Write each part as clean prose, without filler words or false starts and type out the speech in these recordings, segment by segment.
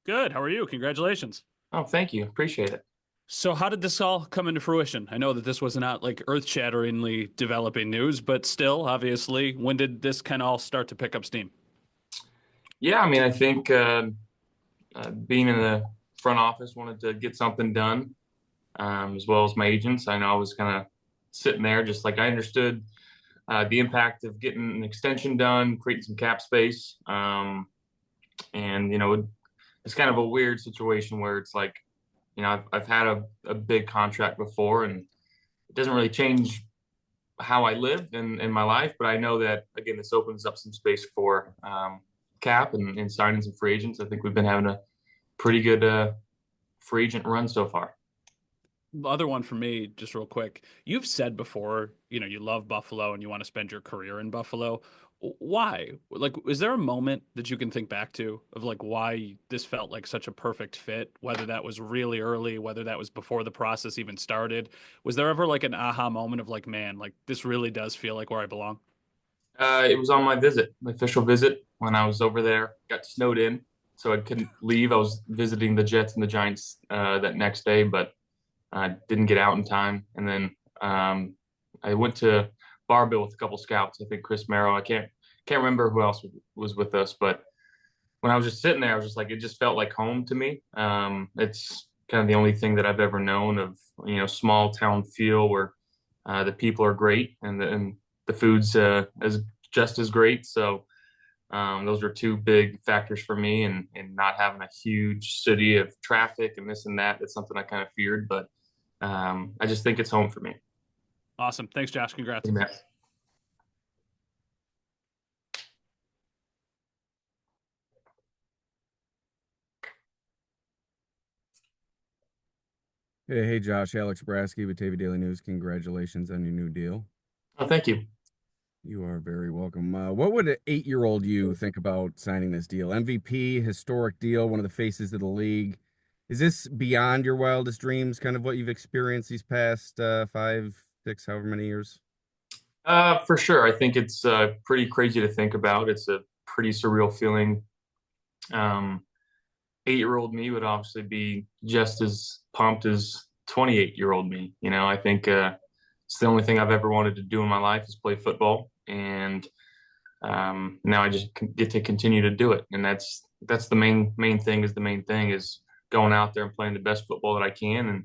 Good. How are you? Congratulations. Oh, thank you. Appreciate it. So, how did this all come into fruition? I know that this was not like earth-shatteringly developing news, but still, obviously, when did this kind of all start to pick up steam? Yeah, I mean, I think being in the front office wanted to get something done, as well as my agents. I know I was kind of sitting there, just like I understood the impact of getting an extension done, creating some cap space, and it's kind of a weird situation where it's like, I've had a big contract before, and it doesn't really change how I live in my life, but I know that again, this opens up some space for cap and signing some free agents. I think we've been having a pretty good free agent run so far. The other one for me, just real quick, you've said before, you love Buffalo and you want to spend your career in Buffalo. Why? Like, is there a moment that you can think back to of like why this felt like such a perfect fit? Whether that was really early, whether that was before the process even started. Was there ever like an aha moment of like, man, like this really does feel like where I belong? It was on my visit, my official visit when I was over there. Got snowed in, so I couldn't leave. I was visiting the Jets and the Giants that next day, but I didn't get out in time. And then I went to Barville with a couple scouts. I think Chris Merrill. I can't remember who else was with us, but when I was just sitting there, I was just like, it just felt like home to me. It's kind of the only thing that I've ever known of, small town feel where the people are great and the food's as just as great. So those were two big factors for me, and not having a huge city of traffic and this and that. That's something I kind of feared, but I just think it's home for me. Awesome. Thanks, Josh. Congrats. Amen. Hey, Josh, Alex Brasky, Batavia Daily News. Congratulations on your new deal. Oh, thank you. You are very welcome. What would an 8-year-old you think about signing this deal? MVP, historic deal, one of the faces of the league. Is this beyond your wildest dreams, kind of what you've experienced these past 5, 6, however many years? For sure. I think it's pretty crazy to think about. It's a pretty surreal feeling. Um, 8-year-old me would obviously be just as pumped as 28-year-old me. I think it's the only thing I've ever wanted to do in my life is play football, and now I just get to continue to do it. And that's the main thing. Is the main thing is going out there and playing the best football that I can. And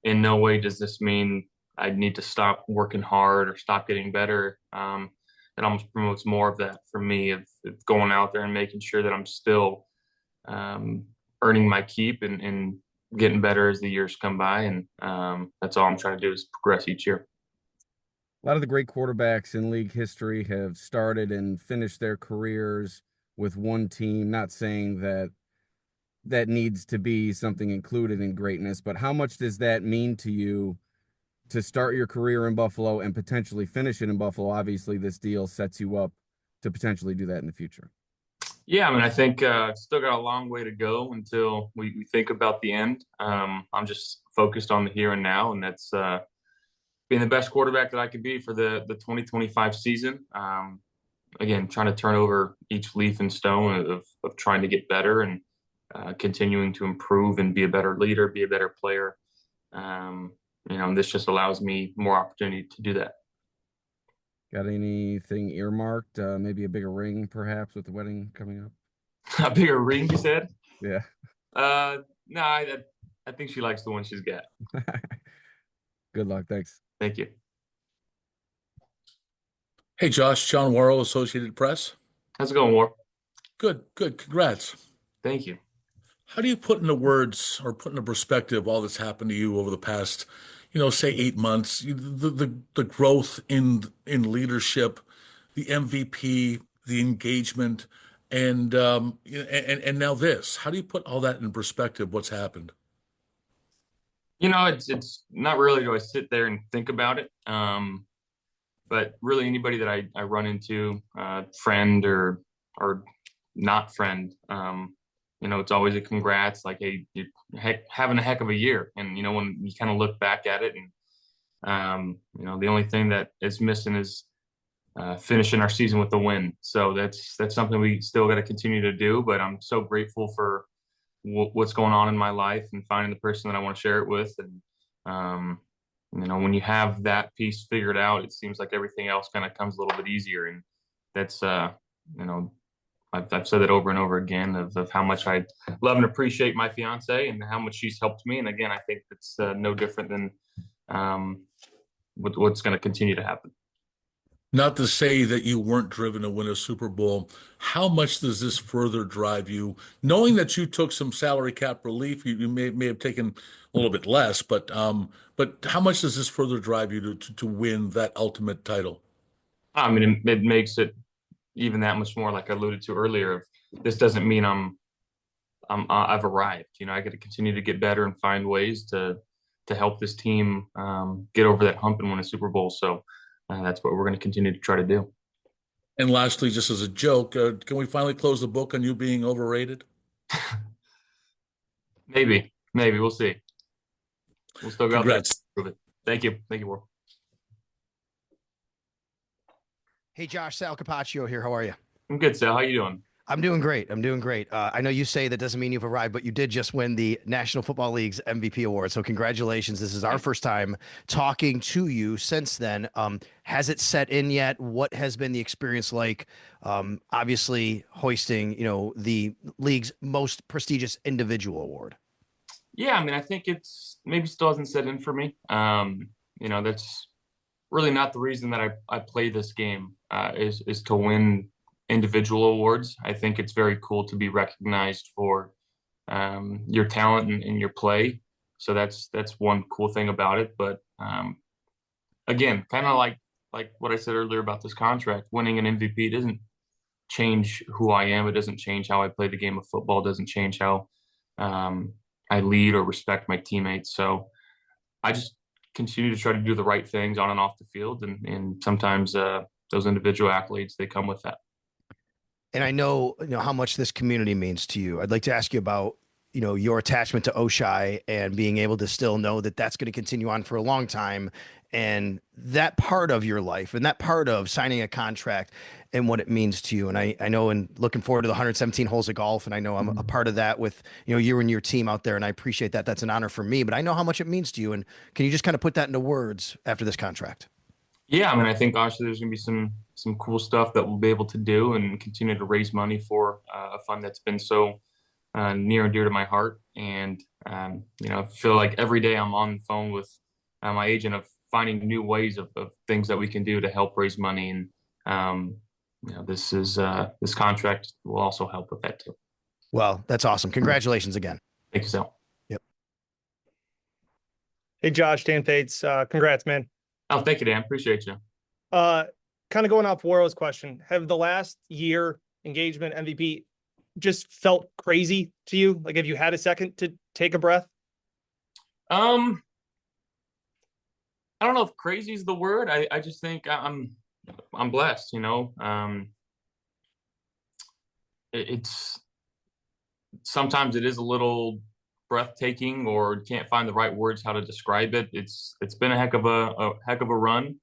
in no way does this mean I need to stop working hard or stop getting better. It almost promotes more of that for me of going out there and making sure that I'm still um, earning my keep and getting better as the years come by. And that's all I'm trying to do is progress each year. A lot of the great quarterbacks in league history have started and finished their careers with one team. Not saying that that needs to be something included in greatness, but how much does that mean to you to start your career in Buffalo and potentially finish it in Buffalo? Obviously, this deal sets you up to potentially do that in the future. Yeah, I mean, I think still got a long way to go until we think about the end. I'm just focused on the here and now, and that's being the best quarterback that I could be for the 2025 season. Again, trying to turn over each leaf and stone of trying to get better and continuing to improve and be a better leader, be a better player. This just allows me more opportunity to do that. Got anything earmarked? Maybe a bigger ring, perhaps, with the wedding coming up? A bigger ring, you said? Yeah. No, I think she likes the one she's got. Good luck. Thanks. Thank you. Hey, Josh, John Worrell, Associated Press. How's it going, War? Good, good. Congrats. Thank you. How do you put into words or put into perspective all that's happened to you over the past, say 8 months, the growth in leadership, the MVP, the engagement, and now this? How do you put all that in perspective? What's happened? It's not really do I sit there and think about it. But really anybody that I run into, friend or not friend, it's always a congrats, like, hey, you're having a heck of a year. And when you kind of look back at it, and the only thing that is missing is finishing our season with the win. So that's something we still got to continue to do. But I'm so grateful for what's going on in my life and finding the person that I want to share it with. And, when you have that piece figured out, it seems like everything else kind of comes a little bit easier. And that's, I've said that over and over again of how much I love and appreciate my fiance and how much she's helped me. And again, I think it's no different than what's going to continue to happen. Not to say that you weren't driven to win a Super Bowl. How much does this further drive you? Knowing that you took some salary cap relief, you may have taken a little bit less, but how much does this further drive you to win that ultimate title? I mean, it makes it even that much more, like I alluded to earlier. This doesn't mean I've arrived. I got to continue to get better and find ways to help this team get over that hump and win a Super Bowl. So that's what we're going to continue to try to do. And lastly, just as a joke, can we finally close the book on you being overrated? Maybe we'll see. We'll still go out there and Congrats. prove it. Thank you, Will. Hey, Josh, Sal Capaccio here. How are you? I'm good, Sal. How you doing? I'm doing great. I know you say that doesn't mean you've arrived, but you did just win the National Football League's MVP award. So congratulations. This is our first time talking to you since then. Has it set in yet? What has been the experience like? Obviously hoisting, the league's most prestigious individual award. Yeah, I mean, I think it's maybe still hasn't set in for me. That's really not the reason that I play this game, is to win individual awards. I think it's very cool to be recognized for your talent and your play. So that's one cool thing about it. But again, kind of like what I said earlier about this contract, winning an MVP doesn't change who I am. It doesn't change how I play the game of football. It doesn't change how I lead or respect my teammates. So I just continue to try to do the right things on and off the field. And sometimes those individual accolades, they come with that. And I know, how much this community means to you. I'd like to ask you about, your attachment to Oshai and being able to still know that that's going to continue on for a long time, and that part of your life and that part of signing a contract and what it means to you. And I know, and looking forward to the 117 holes of golf. And I know I'm a part of that with, you and your team out there. And I appreciate that. That's an honor for me, but I know how much it means to you. And can you just kind of put that into words after this contract? Yeah, I mean, I think obviously there's going to be some cool stuff that we'll be able to do and continue to raise money for a fund that's been so near and dear to my heart. And I feel like every day I'm on the phone with my agent of finding new ways of things that we can do to help raise money. And this contract will also help with that too. Well, that's awesome. Congratulations again. Thank you, Sal. Yep. Hey, Josh, Dan Fates. Congrats, man. Oh, thank you, Dan. Appreciate you. Kind of going off Warrow's question, have the last year engagement MVP just felt crazy to you? Like, have you had a second to take a breath? I don't know if crazy is the word. I just think I'm blessed, it's sometimes it is a little breathtaking, or can't find the right words how to describe it. It's been a heck of a run.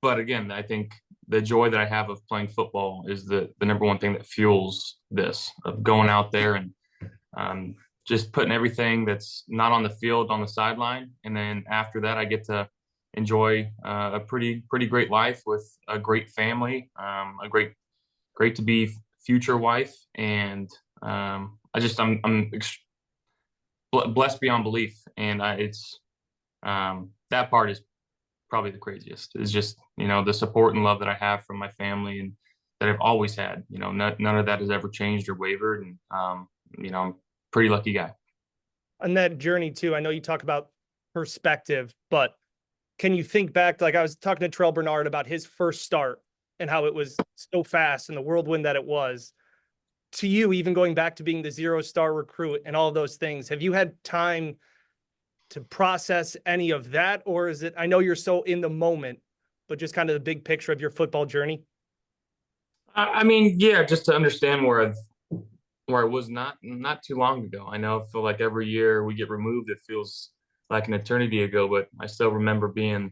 But again, I think the joy that I have of playing football is the number one thing that fuels this, of going out there and just putting everything that's not on the field on the sideline. And then after that, I get to enjoy a pretty great life with a great family, a great to be future wife. And I'm blessed beyond belief. And that part is probably the craziest, is just, the support and love that I have from my family and that I've always had. None of that has ever changed or wavered. And, I'm a pretty lucky guy. On that journey too, I know you talk about perspective, but can you think back, like I was talking to Terrell Bernard about his first start and how it was so fast and the whirlwind that it was. To you, even going back to being the 0-star recruit and all of those things, have you had time to process any of that? Or is it, I know you're so in the moment, but just kind of the big picture of your football journey? I mean, yeah, just to understand where I was not too long ago. I know I feel like every year we get removed, it feels like an eternity ago, but I still remember being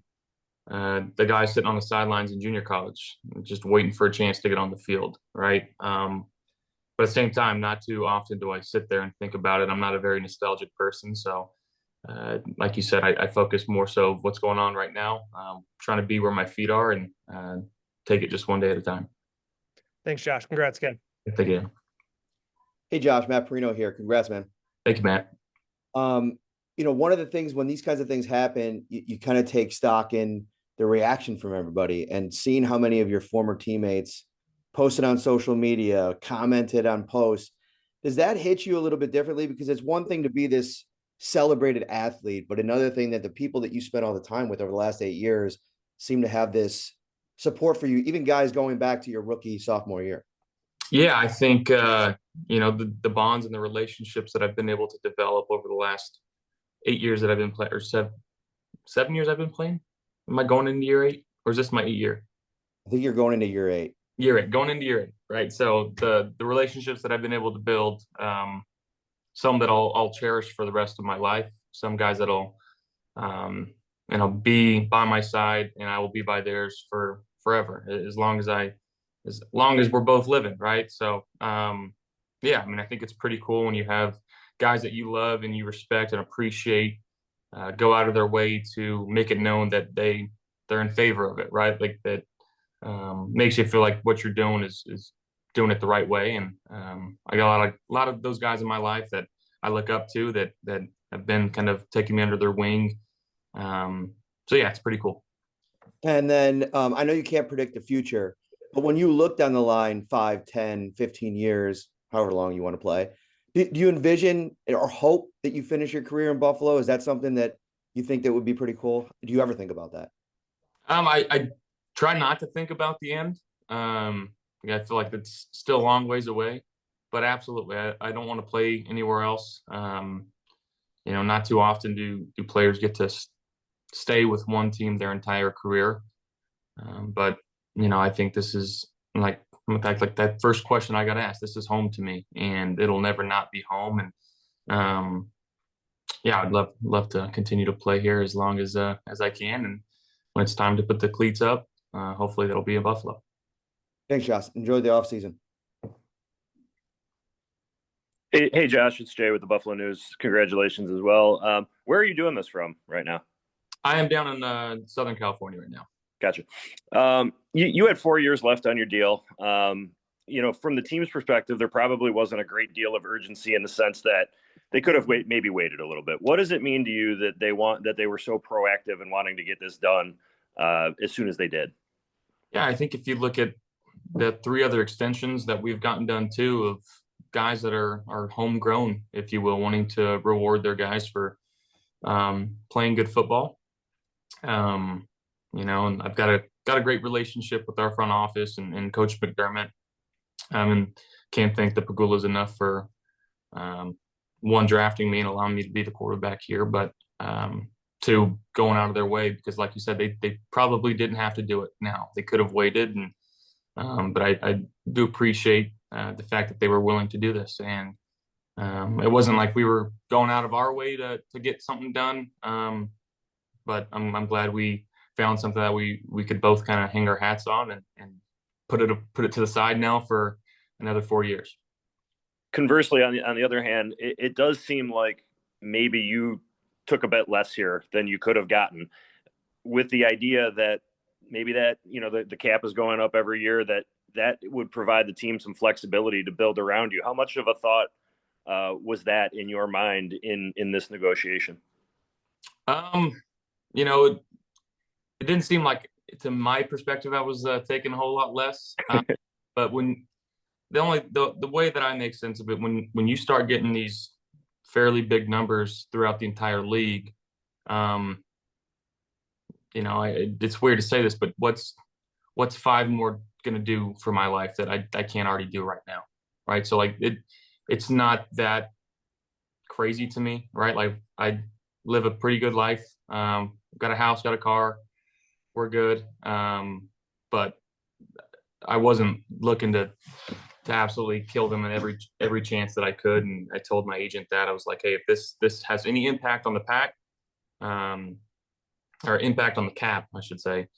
the guy sitting on the sidelines in junior college, just waiting for a chance to get on the field, right? But at the same time, not too often do I sit there and think about it. I'm not a very nostalgic person. So, like you said, I focus more so what's going on right now, trying to be where my feet are and take it just one day at a time. Thanks, Josh. Congrats again. Thank you. Hey, Josh, Matt Perino here. Congrats, man. Thank you, Matt. One of the things when these kinds of things happen, you kind of take stock in the reaction from everybody, and seeing how many of your former teammates posted on social media, commented on posts. Does that hit you a little bit differently? Because it's one thing to be this celebrated athlete, but another thing that the people that you spent all the time with over the last 8 years seem to have this support for you, even guys going back to your rookie sophomore year. Yeah, I think the bonds and the relationships that I've been able to develop over the last 8 years that I've been playing, or 7 years I've been playing. Am I going into year 8, or is this my 8th year? I think you're going into year 8. Year 8, going into year 8, right? So the relationships that I've been able to build, some that I'll cherish for the rest of my life. Some guys that'll be by my side, and I will be by theirs for forever, as long as we're both living, right? So yeah, I mean, I think it's pretty cool when you have guys that you love and you respect and appreciate go out of their way to make it known that they're in favor of it, right? Like that makes you feel like what you're doing is doing it the right way. And I got a lot of those guys in my life that I look up to that have been kind of taking me under their wing. So yeah, it's pretty cool. And then I know you can't predict the future, but when you look down the line 5, 10, 15 years, however long you want to play, do you envision or hope that you finish your career in Buffalo? Is that something that you think that would be pretty cool? Do you ever think about that? I try not to think about the end. I feel like it's still a long ways away, but absolutely, I don't want to play anywhere else. Not too often do players get to stay with one team their entire career. But I think this is like that first question I got asked. This is home to me, and it'll never not be home. And yeah, I'd love to continue to play here as long as I can. And when it's time to put the cleats up, hopefully that'll be in Buffalo. Thanks, Josh. Enjoy the offseason. Hey, Josh, it's Jay with the Buffalo News. Congratulations as well. Where are you doing this from right now? I am down in Southern California right now. Gotcha. You had 4 years left on your deal. From the team's perspective, there probably wasn't a great deal of urgency in the sense that they could have maybe waited a little bit. What does it mean to you that they were so proactive in wanting to get this done as soon as they did? Yeah, I think if you look at the 3 other extensions that we've gotten done too, of guys that are homegrown, if you will, wanting to reward their guys for playing good football. And I've got a great relationship with our front office and Coach McDermott. And can't thank the Pegulas enough for one, drafting me and allowing me to be the quarterback here, but 2, going out of their way, because like you said, they probably didn't have to do it now. They could have waited, and but I do appreciate the fact that they were willing to do this. And it wasn't like we were going out of our way to get something done. But I'm glad we found something that we could both kind of hang our hats on and put it to the side now for another 4 years. Conversely, on the other hand, it does seem like maybe you took a bit less here than you could have gotten, with the idea that maybe that the cap is going up every year, that would provide the team some flexibility to build around you. How much of a thought was that in your mind in this negotiation? It didn't seem like, to my perspective, I was taking a whole lot less. But when the way that I make sense of it, when you start getting these fairly big numbers throughout the entire league, it's weird to say this, but what's 5 more going to do for my life that I can't already do right now, right? So like it's not that crazy to me, right? Like I live a pretty good life. Got a house, got a car, we're good. But I wasn't looking to absolutely kill them in every chance that I could. And I told my agent that. I was like, hey, if this has any impact on the pack, or impact on the cap, I should say,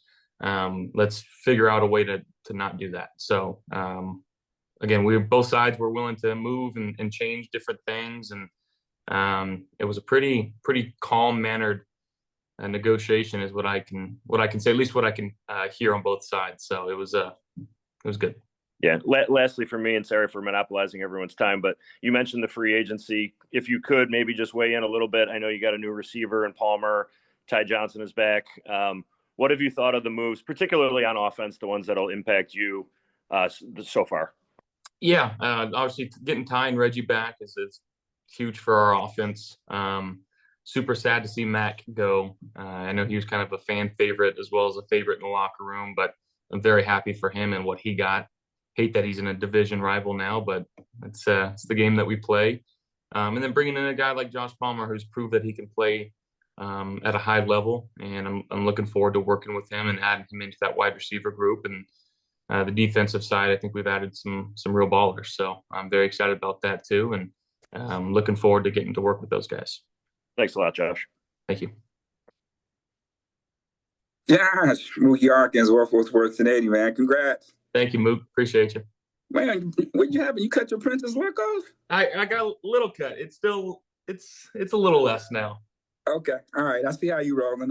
let's figure out a way to not do that. So again, both sides were willing to move and change different things, and it was a pretty calm mannered negotiation, is what I can say, at least what I can hear on both sides. So it was good. Yeah. Lastly, for me, and sorry for monopolizing everyone's time, but you mentioned the free agency. If you could maybe just weigh in a little bit. I know you got a new receiver in Palmer. Ty Johnson is back. What have you thought of the moves, particularly on offense, the ones that'll impact you so far? Yeah, obviously getting Ty and Reggie back is huge for our offense. Super sad to see Mac go. I know he was kind of a fan favorite as well as a favorite in the locker room, but I'm very happy for him and what he got. Hate that he's in a division rival now, but it's the game that we play. And then bringing in a guy like Josh Palmer, who's proved that he can play at a high level, and I'm looking forward to working with him and adding him into that wide receiver group. And the defensive side, I think we've added some real ballers, so I'm very excited about that too, and looking forward to getting to work with those guys. Thanks a lot, Josh. Thank you. Josh, Mook Yarkins, Worth 1080, man. Congrats. Thank you, Mook. Appreciate you. Man, what you having? You cut your Princess look off? I got a little cut. It's still it's a little less now. Okay. All right. I see how you rolling.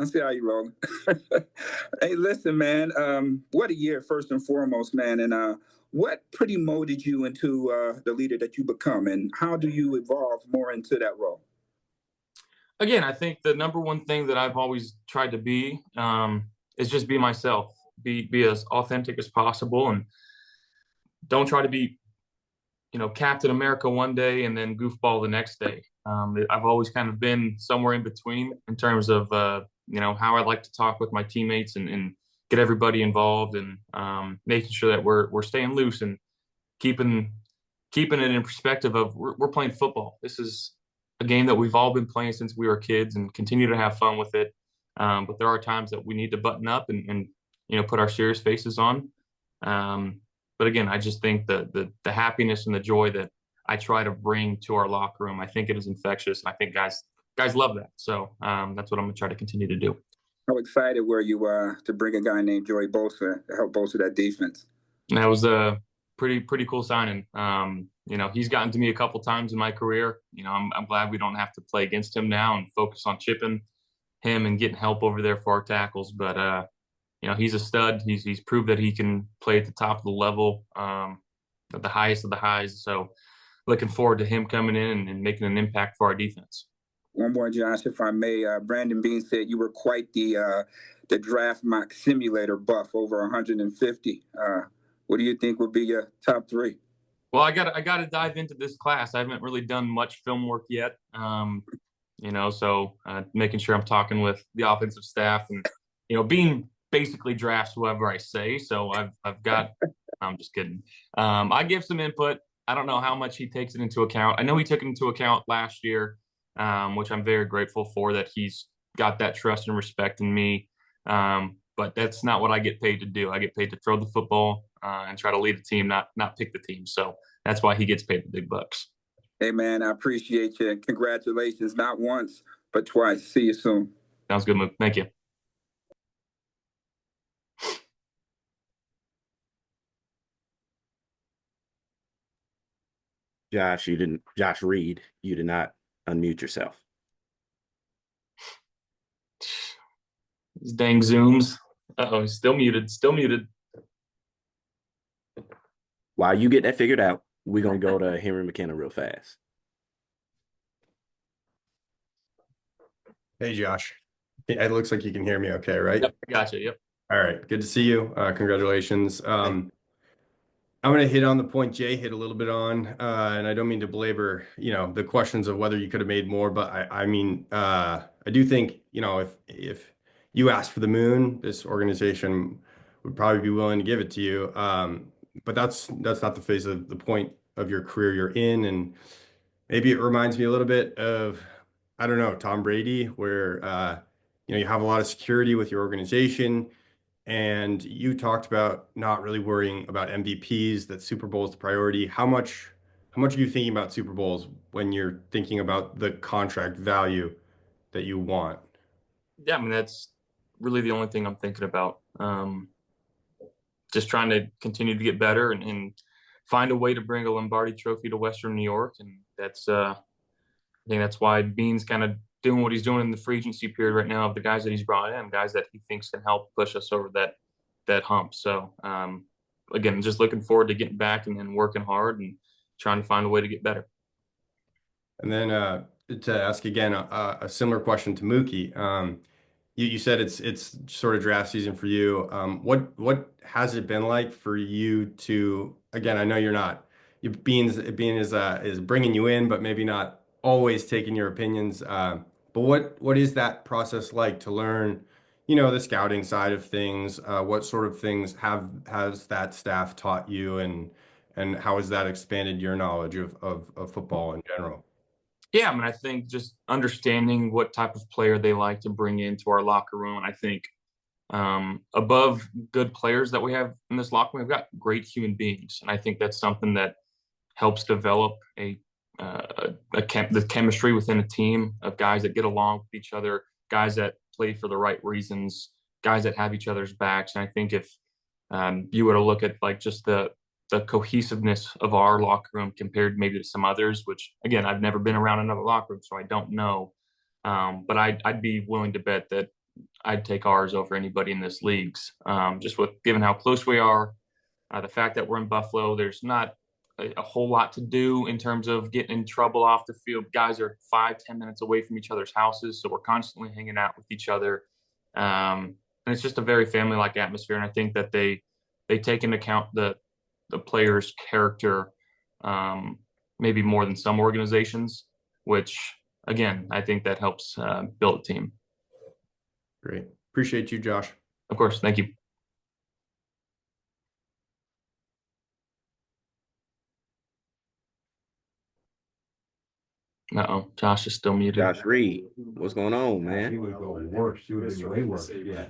Hey, listen, man. What a year, first and foremost, man. And what pretty molded you into the leader that you become, and how do you evolve more into that role? Again, I think the number one thing that I've always tried to be is just be myself, be as authentic as possible, and don't try to be, Captain America one day and then goofball the next day. I've always kind of been somewhere in between in terms of, how I like to talk with my teammates and get everybody involved, and making sure that we're staying loose and keeping it in perspective of we're playing football. This is a game that we've all been playing since we were kids and continue to have fun with it. But there are times that we need to button up and put our serious faces on. But again, I just think the happiness and the joy that I try to bring to our locker room, I think it is infectious. And I think guys love that. So that's what I'm going to try to continue to do. How excited were you to bring a guy named Joey Bosa to help bolster that defense? That was a pretty cool signing. He's gotten to me a couple times in my career. I'm glad we don't have to play against him now and focus on chipping him and getting help over there for our tackles. But he's a stud. He's proved that he can play at the top of the level, at the highest of the highs. So looking forward to him coming in and making an impact for our defense. One more, Josh, if I may. Brandon Beane said you were quite the draft mock simulator buff, over 150. What do you think would be your top three? Well, I got to dive into this class. I haven't really done much film work yet. So making sure I'm talking with the offensive staff and, Beane basically drafts whoever I say. So I've got, I'm just kidding. I give some input. I don't know how much he takes it into account. I know he took it into account last year, which I'm very grateful for, that he's got that trust and respect in me. But that's not what I get paid to do. I get paid to throw the football and try to lead the team, not pick the team. So that's why he gets paid the big bucks. Hey, man, I appreciate you. Congratulations, not once, but twice. See you soon. Sounds good, Mook. Thank you. Josh Reed, you did not unmute yourself. These dang Zooms. He's still muted. While you get that figured out, we're going to go to Henry McKenna real fast. Hey, Josh. It looks like you can hear me okay, right? Yep, gotcha. Yep. All right. Good to see you. Congratulations. I'm going to hit on the point Jay hit a little bit on, and I don't mean to belabor, the questions of whether you could have made more, but I do think, if you asked for the moon, this organization would probably be willing to give it to you. But that's not the phase of the point of your career you're in. And maybe it reminds me a little bit of, I don't know, Tom Brady, where, you have a lot of security with your organization. And you talked about not really worrying about MVPs, that Super Bowl is the priority. How much are you thinking about Super Bowls when you're thinking about the contract value that you want? Yeah, I mean, that's really the only thing I'm thinking about. Just trying to continue to get better and find a way to bring a Lombardi Trophy to Western New York, and that's I think that's why Bean's kind of doing what he's doing in the free agency period right now of the guys that he's brought in, guys that he thinks can help push us over that hump. So again, just looking forward to getting back and working hard and trying to find a way to get better. And then to ask again a similar question to Mookie. You said it's sort of draft season for you. What has it been like for you to, again, I know Bean is bringing you in, but maybe not always taking your opinions. But what is that process like to learn, the scouting side of things? What sort of things has that staff taught you, and how has that expanded your knowledge of football in general? Yeah, I mean, I think just understanding what type of player they like to bring into our locker room. And I think above good players that we have in this locker room, we've got great human beings. And I think that's something that helps develop the chemistry within a team of guys that get along with each other, guys that play for the right reasons, guys that have each other's backs. And I think if you were to look at like just the cohesiveness of our locker room compared maybe to some others, which again, I've never been around another locker room, so I don't know. But I'd be willing to bet that I'd take ours over anybody in this league's. Just with given how close we are, the fact that we're in Buffalo, there's not a whole lot to do in terms of getting in trouble off the field. Guys are 5-10 minutes away from each other's houses, so we're constantly hanging out with each other. And it's just a very family-like atmosphere. And I think that they take into account the player's character, maybe more than some organizations, which again, I think that helps build a team. Great. Appreciate you, Josh. Of course. Thank you. Uh-oh, Josh is still muted. Josh Reed, what's going on, man? He would go worse. He would go way worse. Yeah.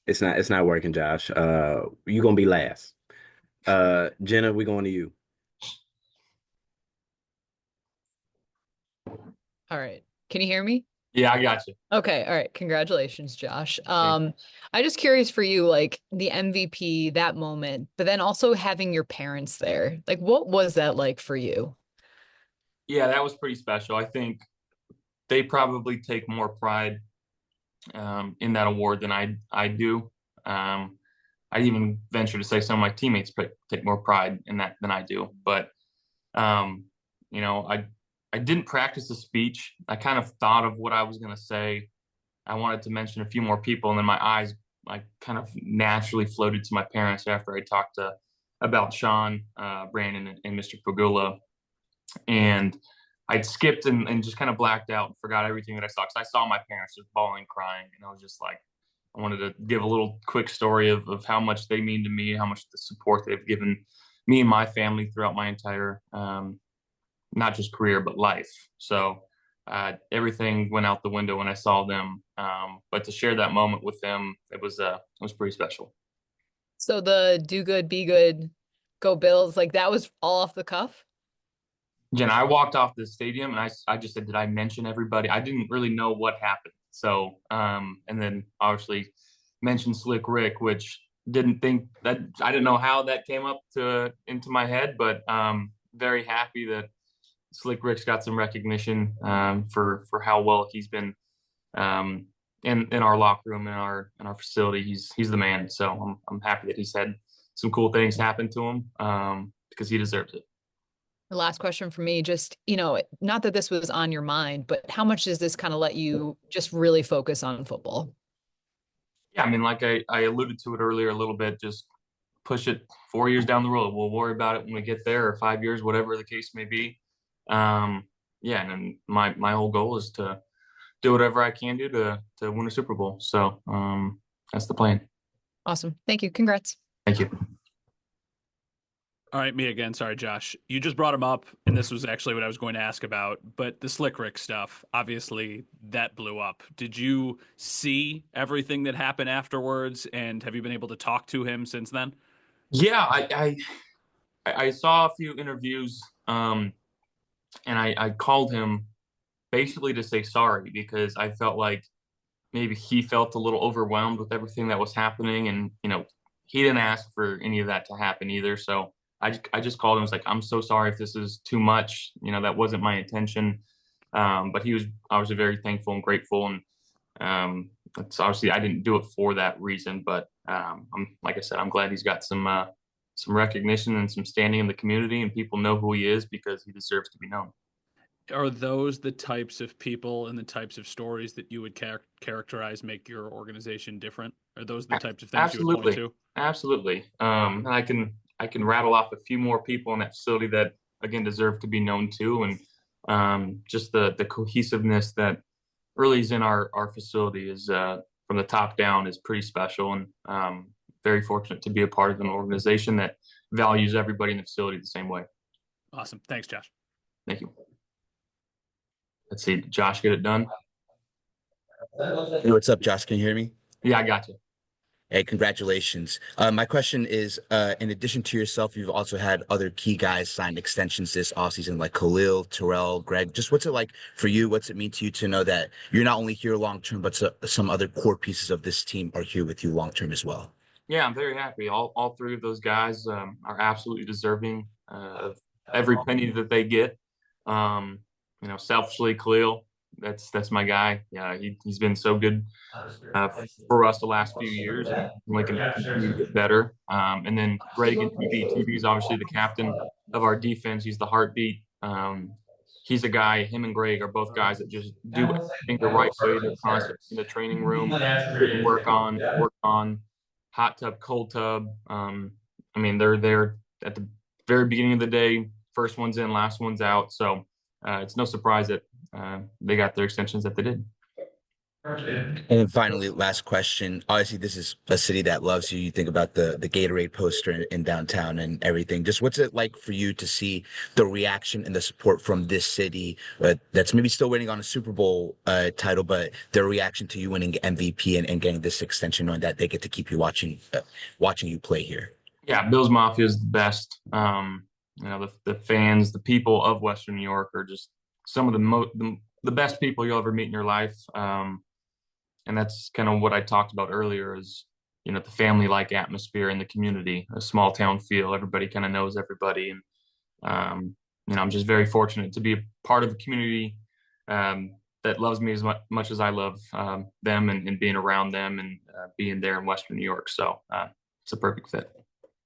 It's not working, Josh. You're gonna be last. Jenna, we're going to you. All right. Can you hear me? Yeah, I got you. Okay. All right. Congratulations, Josh. I'm just curious for you, like the MVP, that moment, but then also having your parents there. Like, what was that like for you? Yeah, that was pretty special. I think they probably take more pride in that award than I do. I even venture to say some of my teammates take more pride in that than I do. But I didn't practice the speech. I kind of thought of what I was going to say. I wanted to mention a few more people, and then my eyes kind of naturally floated to my parents after I talked about Sean, Brandon, and Mr. Pagula. And I'd skipped and just kind of blacked out and forgot everything that I saw, because I saw my parents just bawling, crying, and I was just like, I wanted to give a little quick story of how much they mean to me, how much the support they've given me and my family throughout my entire not just career, but life. So everything went out the window when I saw them. But to share that moment with them, it was pretty special. So the do good, be good, go Bills, like that was all off the cuff? Jen, I walked off the stadium and I just said, did I mention everybody? I didn't really know what happened. So, and then obviously mentioned Slick Rick, which didn't think that, I didn't know how that came up into my head, but very happy that Slick Rick's got some recognition for how well he's been in our locker room, in our facility. He's the man. So I'm happy that he's had some cool things happen to him because he deserves it. The last question for me, just, not that this was on your mind, but how much does this kind of let you just really focus on football? Yeah, I mean, like I alluded to it earlier a little bit, just push it 4 years down the road. We'll worry about it when we get there, or 5 years, whatever the case may be. And then my whole goal is to do whatever I can do to win a Super Bowl. So that's the plan. Awesome. Thank you. Congrats. Thank you. All right, me again. Sorry, Josh. You just brought him up, and this was actually what I was going to ask about. But the Slick Rick stuff, obviously, that blew up. Did you see everything that happened afterwards, and have you been able to talk to him since then? Yeah, I saw a few interviews, and I called him basically to say sorry, because I felt like maybe he felt a little overwhelmed with everything that was happening, and he didn't ask for any of that to happen either. So I just called him. I was like, I'm so sorry if this is too much. You know, that wasn't my intention. But he was obviously very thankful and grateful. And it's obviously I didn't do it for that reason. But like I said, I'm glad he's got some recognition and some standing in the community, and people know who he is because he deserves to be known. Are those the types of people and the types of stories that you would characterize make your organization different? Are those the types of things you would point to? Absolutely. And I can rattle off a few more people in that facility that again deserve to be known too. And just the cohesiveness that really is in our facility is from the top down is pretty special. And very fortunate to be a part of an organization that values everybody in the facility the same way. Awesome. Thanks, Josh. Thank you. Let's see, did Josh get it done? Hey, what's up, Josh? Can you hear me? Yeah, I got you. Hey, congratulations. My question is, in addition to yourself, you've also had other key guys sign extensions this offseason, like Khalil, Terrell, Greg. Just what's it like for you? What's it mean to you to know that you're not only here long-term, but some other core pieces of this team are here with you long-term as well? Yeah, I'm very happy. All three of those guys are absolutely deserving of every penny that they get. You know, selfishly, Khalil, that's my guy. Yeah, he's been so good for us the last few years, and we can continue to get better. And then Greg and TB is obviously the captain of our defense. He's the heartbeat. He's a guy. Him and Greg are both guys that just do everything the right way. They're constantly in the training room, work on hot tub, cold tub. I mean, they're there at the very beginning of the day. First one's in, last one's out. So it's no surprise that they got their extensions that they did. And then finally, last question. Obviously, this is a city that loves you. You think about the Gatorade poster in downtown and everything. Just what's it like for you to see the reaction and the support from this city that's maybe still waiting on a Super Bowl title, but their reaction to you winning MVP and getting this extension, knowing that they get to keep you watching you play here? Yeah, Bills Mafia is the best. You know, the fans, the people of Western New York are just some of the best people you'll ever meet in your life. And that's kind of what I talked about earlier is, you know, the family-like atmosphere in the community, a small town feel. Everybody kind of knows everybody. And, you know, I'm just very fortunate to be a part of a community that loves me as much as I love them and being around them and being there in Western New York. So it's a perfect fit.